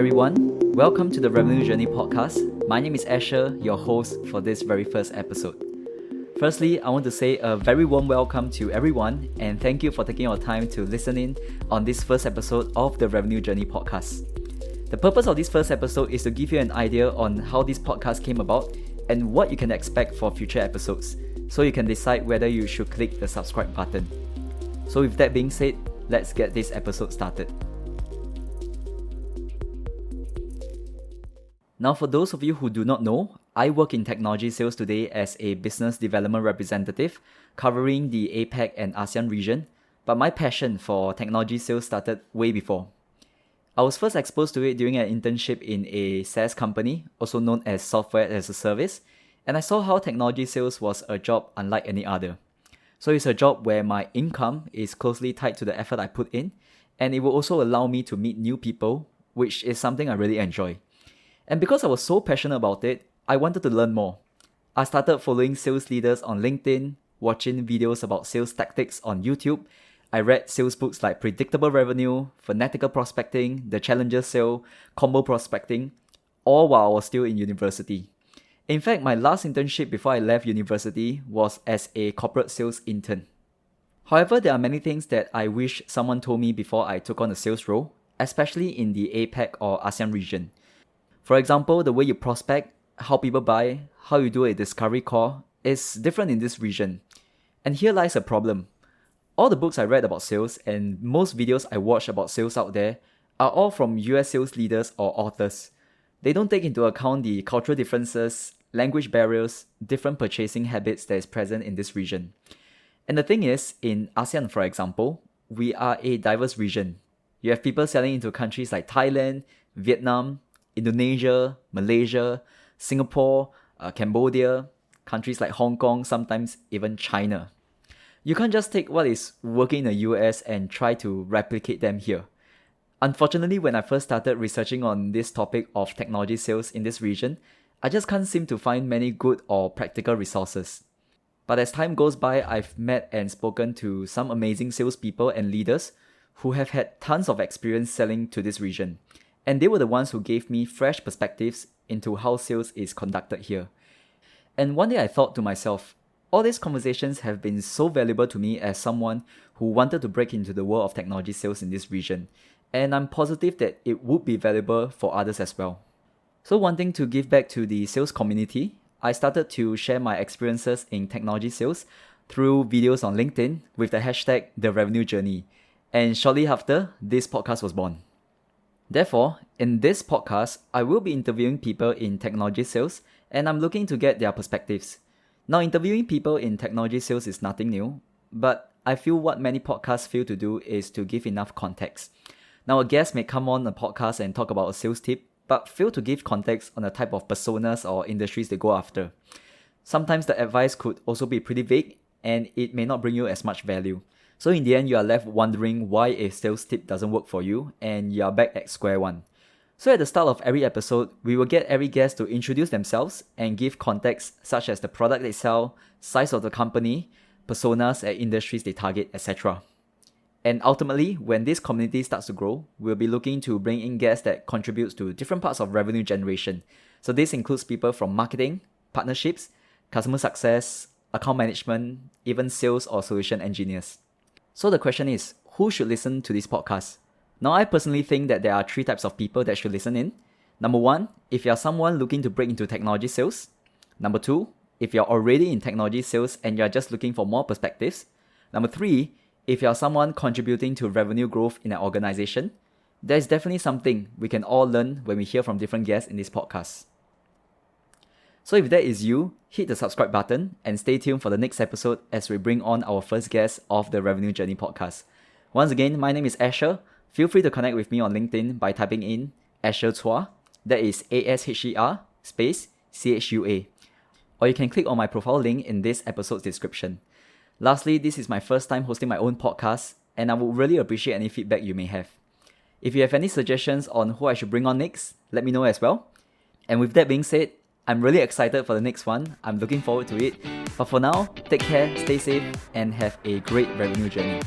everyone. Welcome to the Revenue Journey podcast. My name is Asher, your host for this very first episode. Firstly, I want to say a very warm welcome to everyone and thank you for taking your time to listen in on this first episode of the Revenue Journey podcast. The purpose of this first episode is to give you an idea on how this podcast came about and what you can expect for future episodes, so you can decide whether you should click the subscribe button. So with that being said, let's get this episode started. Now, for those of you who do not know, I work in technology sales today as a business development representative covering the APAC and ASEAN region, but my passion for technology sales started way before. I was first exposed to it during an internship in a SaaS company, also known as Software as a Service, and I saw how technology sales was a job unlike any other. So it's a job where my income is closely tied to the effort I put in, and it will also allow me to meet new people, which is something I really enjoy. And because I was so passionate about it, I wanted to learn more. I started following sales leaders on LinkedIn, watching videos about sales tactics on YouTube. I read sales books like Predictable Revenue, Fanatical Prospecting, The Challenger Sale, Combo Prospecting, all while I was still in university. In fact, my last internship before I left university was as a corporate sales intern. However, there are many things that I wish someone told me before I took on a sales role, especially in the APAC or ASEAN region. For example, the way you prospect, how people buy, how you do a discovery call is different in this region. And here lies a problem. All the books I read about sales and most videos I watch about sales out there are all from US sales leaders or authors. They don't take into account the cultural differences, language barriers, different purchasing habits that is present in this region. And the thing is, in ASEAN for example, we are a diverse region. You have people selling into countries like Thailand, Vietnam, Indonesia, Malaysia, Singapore, Cambodia, countries like Hong Kong, sometimes even China. You can't just take what is working in the US and try to replicate them here. Unfortunately, when I first started researching on this topic of technology sales in this region, I just can't seem to find many good or practical resources. But as time goes by, I've met and spoken to some amazing salespeople and leaders who have had tons of experience selling to this region. And they were the ones who gave me fresh perspectives into how sales is conducted here. And one day I thought to myself, all these conversations have been so valuable to me as someone who wanted to break into the world of technology sales in this region. And I'm positive that it would be valuable for others as well. So wanting to give back to the sales community, I started to share my experiences in technology sales through videos on LinkedIn with the hashtag The Revenue Journey. And shortly after, this podcast was born. Therefore, in this podcast, I will be interviewing people in technology sales and I'm looking to get their perspectives. Now, interviewing people in technology sales is nothing new, but I feel what many podcasts fail to do is to give enough context. Now, a guest may come on a podcast and talk about a sales tip, but fail to give context on the type of personas or industries they go after. Sometimes the advice could also be pretty vague and it may not bring you as much value. So in the end, you are left wondering why a sales tip doesn't work for you and you are back at square one. So at the start of every episode, we will get every guest to introduce themselves and give context such as the product they sell, size of the company, personas and industries they target, etc. And ultimately, when this community starts to grow, we'll be looking to bring in guests that contribute to different parts of revenue generation. So this includes people from marketing, partnerships, customer success, account management, even sales or solution engineers. So the question is, who should listen to this podcast? Now, I personally think that there are three types of people that should listen in. Number one, if you're someone looking to break into technology sales. Number two, if you're already in technology sales and you're just looking for more perspectives. Number three, if you're someone contributing to revenue growth in an organization. There's definitely something we can all learn when we hear from different guests in this podcast. So if that is you, hit the subscribe button and stay tuned for the next episode as we bring on our first guest of the Revenue Journey podcast. Once again, my name is Asher. Feel free to connect with me on LinkedIn by typing in Asher Chua, that is ASHER space CHUA. Or you can click on my profile link in this episode's description. Lastly, this is my first time hosting my own podcast and I would really appreciate any feedback you may have. If you have any suggestions on who I should bring on next, let me know as well. And with that being said, I'm really excited for the next one. I'm looking forward to it. But for now, take care, stay safe, and have a great revenue journey.